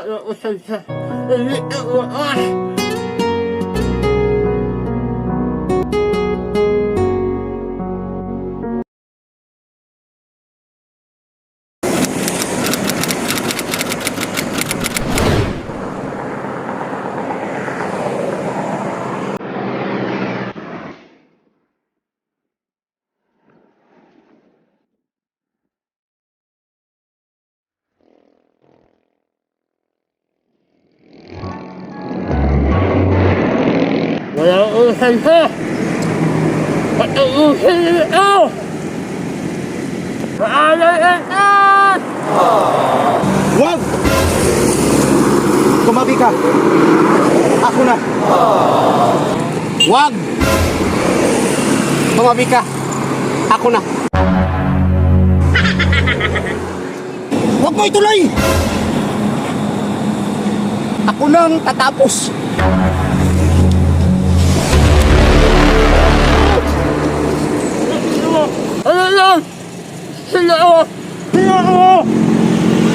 usad. Walang usan ka! Patuusin ito! Paalam ito! Wag! Tumabi ka! Ako na! Wag! Tumabi ka! Ako na! Wag mo ituloy! Ako nang tatapos! Ano lang? Sila ako! Sila ako!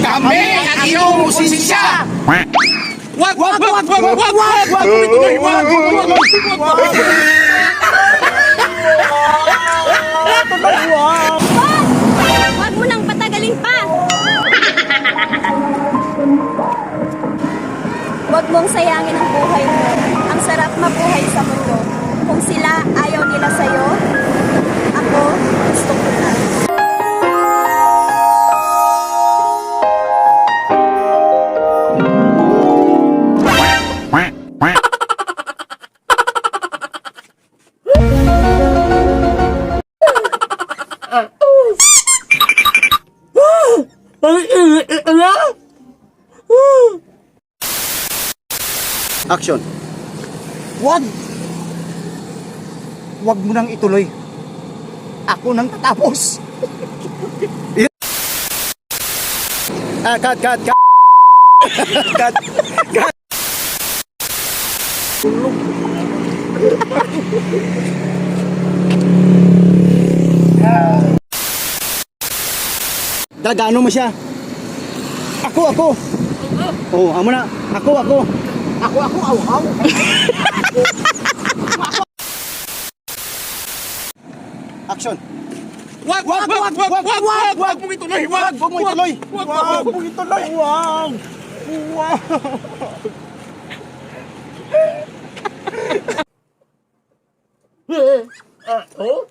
Kami ang iyong musisya! Wag! Wag! Wag! Wag! Wag! Wag! Wag! Ituloy! Wag! Huwag mo nang patagalin pa! Huwag mong sayangin ang buhay mo. Ang sarap mabuhay sa mundo. Kung sila ayaw nila sa'yo, ako gusto ko na. Ang init ito na! Action! Wag! Wag mo nang ituloy. Ako nang tatapos. Cut! Cut! Cut! Cut! Cut! Gagano mo siya. Ako. Oh, amo na. Ako. Ako. Aw. Action. Wag mo ituloy. Wag mo ituloy. Oh?